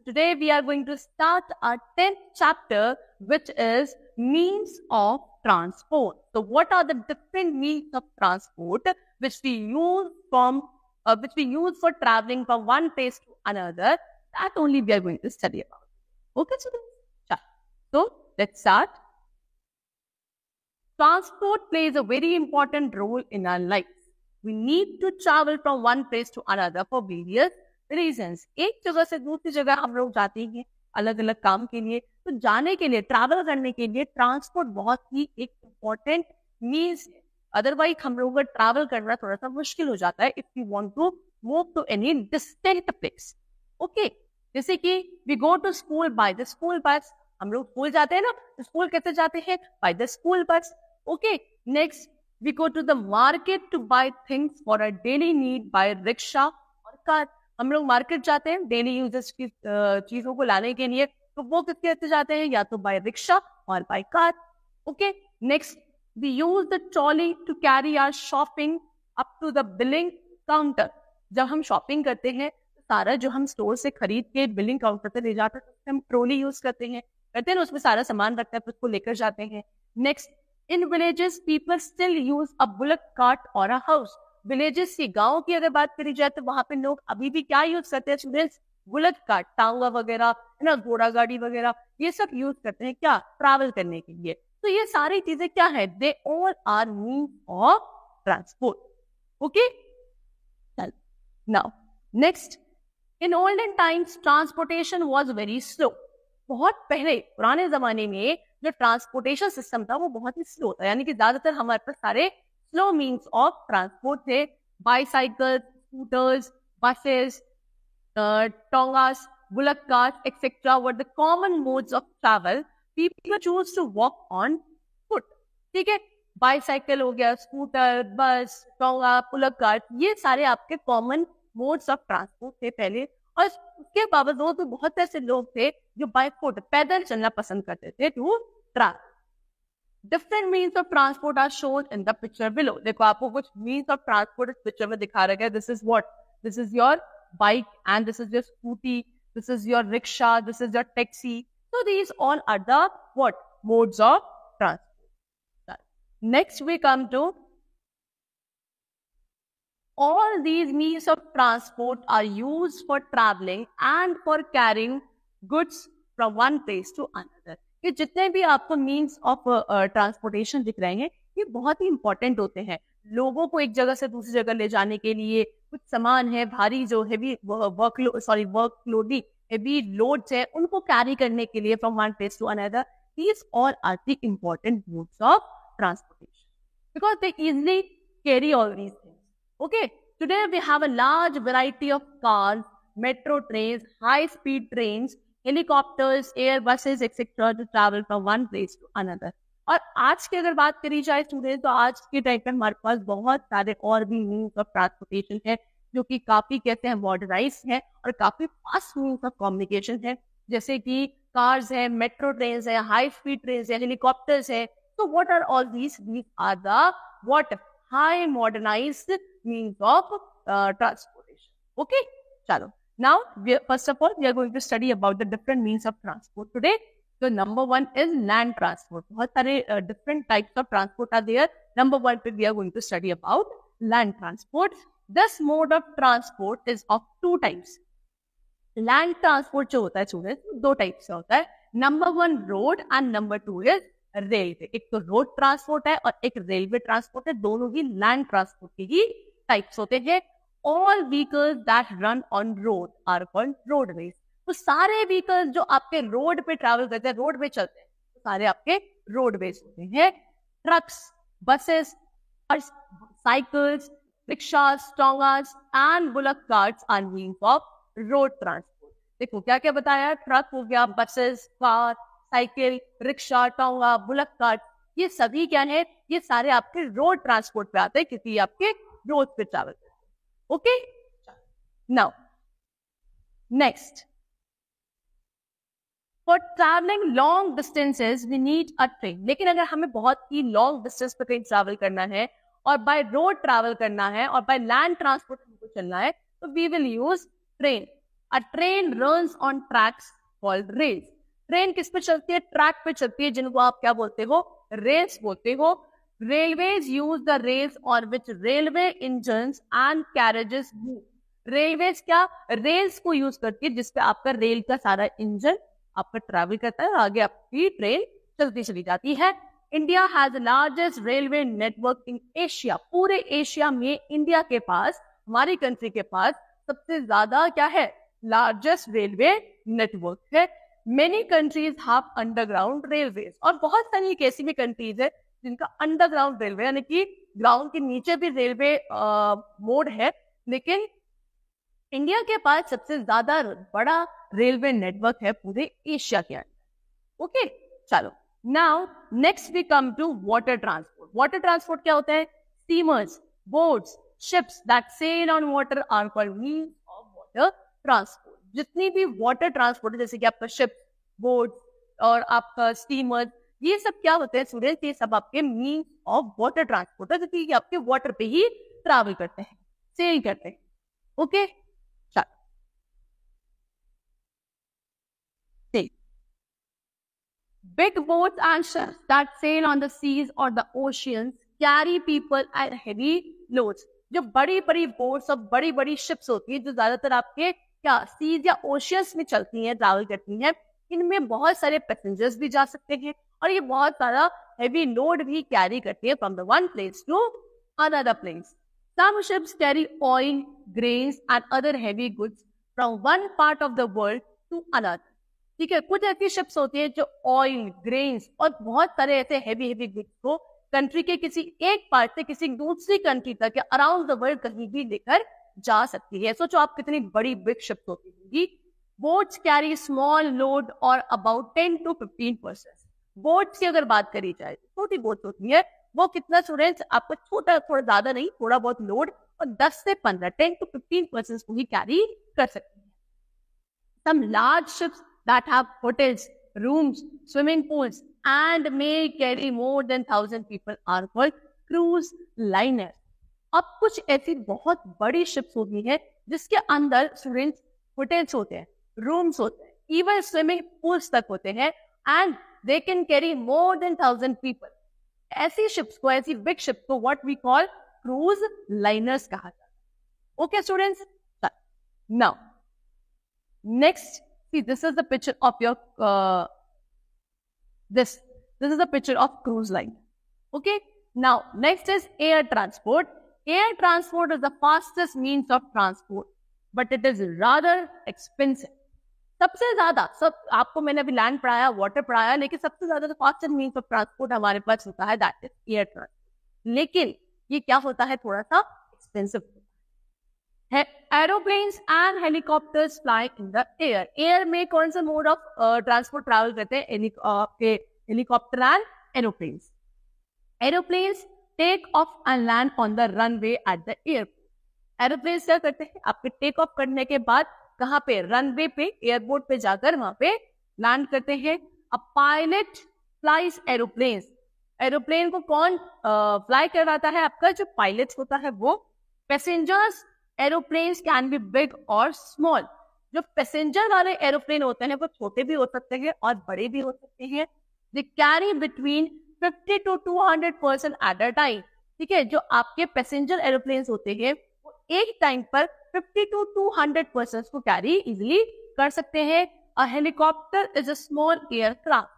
Today we are going to start our 10th chapter, which is means of transport. So what are the different means of transport which we use for traveling from one place to another? That only we are going to study about. Okay, students? So let's start. Transport plays a very important role in our lives. We need to travel from one place to another for various reasons. एक जगह से दूसरी जगह हम लोग जाते हैं अलग अलग काम के लिए, तो जाने के लिए, ट्रैवल करने के लिए ट्रांसपोर्ट बहुत ही एक इम्पोर्टेंट मीन्स है. अदरवाइज हम लोगों का ट्रैवल करना थोड़ा सा मुश्किल हो जाता है if you want to move to any distant place. Okay, जैसे कि we go to school by the school bus. हम लोग स्कूल जाते हैं ना, स्कूल कैसे जाते हैं? बाय द स्कूल बस. Okay, next we go to the market to buy things for our daily need by rickshaw और car. हम लोग मार्केट जाते हैं डेली यूजेस की चीजों को लाने के लिए, तो वो किसके से जाते हैं? या तो बाय रिक्शा और by car. Okay, next we use the trolley to carry our shopping up to the billing counter. जब हम शॉपिंग करते हैं तो सारा जो हम स्टोर से खरीद के बिलिंग काउंटर पे ले जाते हैं, हम ट्रॉली यूज करते हैं ना, उसमें सारा सामान रखते हैं, फिर उसको लेकर जाते हैं. Next, in villages people still use a bullock cart और अ हाउस. विलेजेस की, गांव की अगर बात करी जाए तो वहां पे लोग अभी भी क्या यूज करते हैं स्टूडेंट्स? बुलक कार्ट, टांगा वगैरह है ना, घोड़ा गाड़ी वगैरह, ये सब यूज करते हैं क्या? ट्रैवल करने के लिए. तो ये सारी चीजें क्या है? They all are means of transport. Okay, now next, in olden times transportation was very slow. बहुत पहले पुराने जमाने में जो ट्रांसपोर्टेशन सिस्टम था वो बहुत ही स्लो था, यानी कि ज्यादातर हमारे पास सारे स्लो मीन्स ऑफ ट्रांसपोर्ट थे. Bicycle, scooters, buses, tongas, bullock cart etcetera were the common modes of travel. People choose to walk on foot. ठीक है, बाइसाइकिल हो गया, स्कूटर, बस, टोंगा, बुलक कार्ट, ये सारे आपके कॉमन मोड्स ऑफ ट्रांसपोर्ट थे पहले. और उसके बावजूद तो बहुत ऐसे लोग थे जो बाय फुट, पैदल चलना पसंद करते थे to travel. Different means of transport are shown in the picture below. देखो आपको कुछ मीन्स ऑफ ट्रांसपोर्ट इस पिक्चर में दिखा रखा है. This is what? This is your bike and this is your scooty, this is your rickshaw, this is your taxi. So these all are the what? Modes of transport. Next we come to all these means of transport are used for traveling and for carrying goods from one place to another. ये जितने भी आपको means of transportation दिख रहे हैं ये बहुत ही important होते हैं लोगों को एक जगह से दूसरी जगह ले जाने के लिए. कुछ सामान है भारी, जो हेवी वर्कलोड हेवी लोड्स है, उनको कैरी करने के लिए from one place to another. These all are the important modes of transportation because they easily carry all these things. Okay, today we have a large variety of cars, metro trains, high-speed trains, helicopters, air buses, etc. to travel from one place to another. और आज की अगर बात करी जाए student, तो आज के टाइम पे हमारे पास बहुत सारे और भी मीन्स ऑफ ट्रांसपोर्टेशन है जो कि काफी कहते हैं मॉडर्नाइज है और काफी फास्ट मीन्स ऑफ कम्युनिकेशन है. जैसे कि कार्स है, मेट्रो ट्रेन है, हाई स्पीड ट्रेन है, हेलीकॉप्टर्स है. तो what are all these? These are the what? High modernized means of transportation. Okay, chalo. Now, first of all, we are going to study about the different means of transport today. So, number one is land transport. बहुत सारे different types of transport are there. Number one, we are going to study about land transport. This mode of transport is of two types. Land transport जो होता है students, दो types से होता है. Number one, road and number two is railway. एक तो road transport है और एक रेलवे ट्रांसपोर्ट है. दोनों ही लैंड ट्रांसपोर्ट के ही टाइप्स होते हैं. All vehicles that run on road are called roadways. तो सारे व्हीकल्स जो आपके रोड पे ट्रैवल करते हैं, रोड पे चलते हैं, तो सारे आपके रोडवेज होते हैं. Trucks, buses, cycles, rickshaws, tongas and bullock carts are means of road transport. देखो क्या क्या बताया? ट्रक हो गया, buses, car, cycle, rickshaw, tonga, bullock cart, ये सभी क्या है? ये सारे आपके रोड ट्रांसपोर्ट पे आते हैं क्योंकि ये आपके रोड पे ट्रैवल करते हैं. Okay, now next, for travelling long distances we need a train. लेकिन अगर हमें बहुत ही लॉन्ग डिस्टेंस पे कहीं ट्रैवल करना है और बाय रोड ट्रैवल करना है और बाय लैंड ट्रांसपोर्ट हमको चलना है, तो we will use train. A train runs on tracks called rails. Train किस पे चलती है? ट्रैक पे चलती है, जिनको आप क्या बोलते हो? रेल्स बोलते हो। Railways use the rails on which railway engines and carriages move. Railways क्या? रेल्स को यूज करती है जिसपे आपका रेल का सारा इंजन आपका ट्रैवल करता है, आगे आपकी ट्रेन चलती चली जाती है। India has largest railway network in Asia. पूरे एशिया में इंडिया के पास, हमारी कंट्री के पास सबसे ज्यादा क्या है? लार्जेस्ट रेलवे नेटवर्क है। Many countries have underground railways, और बहुत सारी एक ऐसी भी कंट्रीज है जिनका अंडरग्राउंड रेलवे यानी कि ग्राउंड के नीचे भी रेलवे मोड है, लेकिन इंडिया के पास सबसे ज्यादा बड़ा रेलवे नेटवर्क है पूरे एशिया के अंदर। ओके, चलो now next we come to water transport. Water transport क्या होता है? Steamers, boats, ships that sail on water are called means of water transport. जितनी भी वाटर ट्रांसपोर्ट है, जैसे कि आपका शिप, बोट और आपका स्टीमर, ये सब क्या होते हैं स्टूडेंट्स? ये सब आपके मींस ऑफ वाटर ट्रांसपोर्ट है, क्योंकि ये आपके वाटर पे ही ट्रैवल करते हैं, सेल करते हैं। Okay, big boats and ships that sail on the seas or the oceans carry people and heavy loads। जो बड़ी बड़ी बोट्स और बड़ी बड़ी शिप्स होती है, जो ज्यादातर आपके क्या सीज या ओशियंस में चलती हैं, ट्रैवल करती हैं, इनमें बहुत सारे पैसेंजर्स भी जा सकते हैं और ये बहुत सारा हेवी लोड भी कैरी करती है from the one place to another place. Some ships carry oil, grains and other heavy goods from one part of the world to another। ठीक है, कुछ ऐसी शिप्स होती है जो ऑयल, ग्रेन्स और बहुत सारे ऐसे हैवी हैवी गुड्स को कंट्री के किसी एक पार्ट से किसी दूसरी कंट्री तक या अराउंड द वर्ल्ड कहीं भी लेकर जा सकती है। सोचो आप कितनी बड़ी बिग शिप्स होती होंगी। बोट्स कैरी स्मॉल लोड और अबाउट 10 to 15%। बोट्स की अगर बात करी जाए, छोटी बोट्स होती है, वो कितना स्टूडेंट्स? आपको छोटा, थोड़ा ज्यादा नहीं, थोड़ा बहुत लोड और 10 से 15, 10 to 15% को ही कैरी कर सकती है। Some large ships that have hotels, rooms, swimming pools and may carry more than 1,000 people are called cruise liner। अब कुछ ऐसी बहुत बड़ी शिप्स होती है जिसके अंदर स्टूडेंट्स होटल्स होते हैं, रूम्स होते हैं, इवन स्विमिंग पूल्स तक होते हैं, and they can carry more than 1,000 people. ऐसी शिप्स को, ऐसी बिग शिप्स को what we call cruise liners कहा जाता है। Okay students, now next, see this is the picture of your this is the picture of cruise line। okay, now next is air transport। air transport is the fastest means of transport but it is rather expensive। सबसे ज्यादा, सब आपको मैंने अभी land पढ़ाया, water पढ़ाया, लेकिन सबसे ज्यादा जो फास्टेस्ट मीन्स ऑफ ट्रांसपोर्ट हमारे पास होता है दैट इज एयर ट्रांसपोर्ट। लेकिन ये क्या होता है? थोड़ा सा एक्सपेंसिव है। Aeroplanes and helicopters fly in the air. Air में कौन सा मोड ऑफ ट्रांसपोर्ट ट्रैवल करते हैं? आपके helicopter and aeroplanes. Aeroplanes take off and land on the runway at the airport. Aeroplanes क्या करते हैं? आपके टेक ऑफ करने के बाद कहाँ पे? रनवे पे, एयरपोर्ट पे जाकर वहां पे लैंड करते हैं। A pilot flies aeroplanes. Aeroplane को कौन फ्लाई करवाता है? आपका जो पायलट होता है वो। Passengers aeroplanes can be big और स्मॉल। जो पैसेंजर वाले एरोप्लेन होते हैं वो छोटे भी हो सकते हैं और बड़े भी हो सकते हैं। They carry between 50 to 200 person at a time. ठीक है, जो आपके पैसेंजर एरोप्लेन होते हैं वो एक टाइम पर 50 to 200 पर्सन को कैरी इजिली कर सकते हैं। A helicopter is a small aircraft.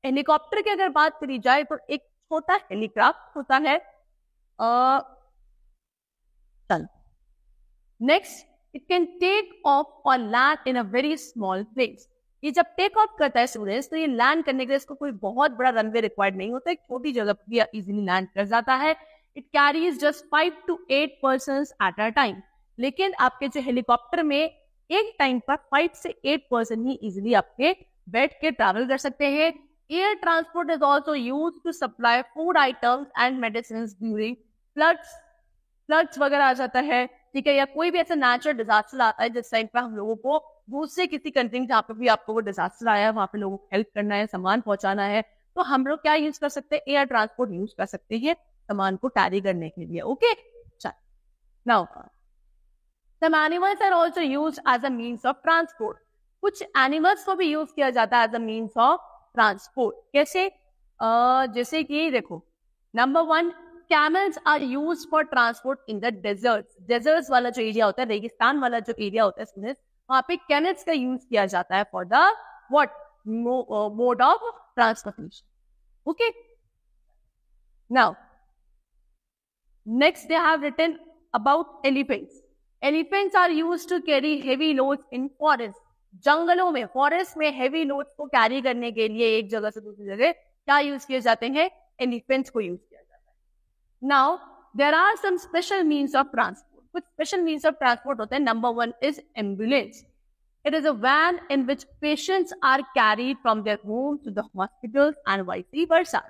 Helicopter की अगर बात करी जाए तो एक छोटा हेलीक्राफ्ट होता है। Next, it can take off और land in a very small place. ये जब टेक ऑफ करता है स्टूडेंट्स तो ये लैंड करने के लिए इसको कोई बहुत बड़ा रनवे रिक्वायर्ड नहीं होता, एक छोटी जगह पर इजीली लैंड कर जाता है। It carries just 5 to 8 person at a time. लेकिन आपके जो हेलीकॉप्टर में एक टाइम पर 5 से 8 पर्सन ही इजिली आपके बैठ के ट्रैवल कर सकते हैं। Air transport is also use to supply food items and medicine during floods वगैरह आ जाता है, ठीक है, या कोई भी ऐसा नेचुरल डिजास्टर आता है जिस टाइम पे हम लोगों को दूसरे किसी कंट्री में जहाँ पे भी आपको वो डिजास्टर आया है वहां पे लोगों को हेल्प करना है, सामान पहुंचाना है, तो हम लोग क्या यूज कर सकते हैं? एयर ट्रांसपोर्ट यूज कर सकते हैं सामान को कैरी करने के लिए। Okay, now Some animals are also used as a means of transport. कुछ एनिमल्स को भी यूज किया जाता है as a means of transport. कैसे? जैसे कि देखो, number 1, camels are use for transport in the deserts. Deserts वाला जो एरिया होता है, रेगिस्तान वाला जो एरिया होता है, वहां पे कैमल्स का यूज किया जाता है for the what mode of transportation. Okay, now next they have written about elephants. Elephants are used to carry heavy loads in forest. जंगलों में, फॉरेस्ट में हेवी लोड्स को कैरी करने के लिए एक जगह से दूसरी जगह क्या यूज किए जाते हैं? एलिफेंट्स को यूज किया जाता है. Now there are some special means of transport. कुछ स्पेशल मीन्स ऑफ ट्रांसपोर्ट होते हैं. Number 1 is ambulance. It is a van in which patients are carried from their home to the hospitals and vice versa.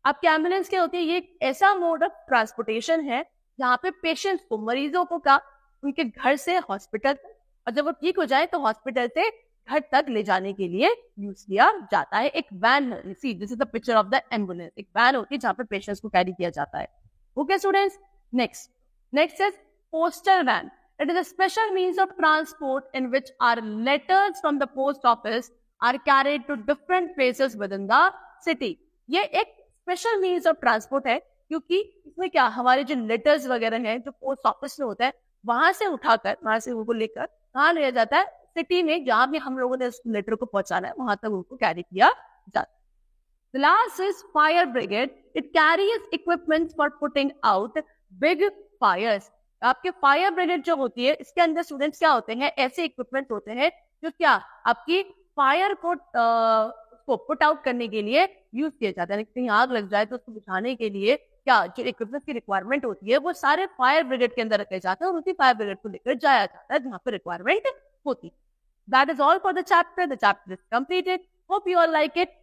आपकी ambulance क्या होती है? ये एक ऐसा मोड ऑफ ट्रांसपोर्टेशन है जहाँ पे पेशेंट्स को, मरीजों को का उनके घर से हॉस्पिटल तक, और जब वो ठीक हो जाए तो हॉस्पिटल से घर तक ले जाने के लिए यूज किया जाता है. एक van, see this is the picture of the ambulance. एक वैन होती है जहाँ पे पेशेंट्स को कैरी किया जाता है. Okay students, next is postal van. It is a special means of transport in which are letters from the post office are carried to different places within the city. ये एक special means of transport है क्योंकि इसमें क्या, हमारे जो letters वगैरह हैं जो पोस्ट ऑफिस में होता है, वहां से उठाकर, वहां से उनको लेकर कहाँ लिया जाता है? सिटी में, जहां भी हम लोगों ने उस लेटर को पहुंचाना है वहां तक उनको कैरी किया जाता है. The last is fire brigade. It carries equipment for putting out big fires. आपके फायर ब्रिगेड जो होती है, इसके अंदर स्टूडेंट्स क्या होते हैं? ऐसे इक्विपमेंट होते हैं जो क्या आपकी फायर को पुट आउट करने के लिए यूज किया जाता है. कहीं आग लग जाए तो उसको बुझाने के लिए क्या जो इक्विपमेंट की रिक्वायरमेंट होती है वो सारे फायर ब्रिगेड के अंदर रखे जाते हैं और उसी फायर ब्रिगेड को लेकर जाया जाता है जहाँ पे रिक्वायरमेंट होती है. That is all for the chapter. The chapter is completed. Hope you all like it.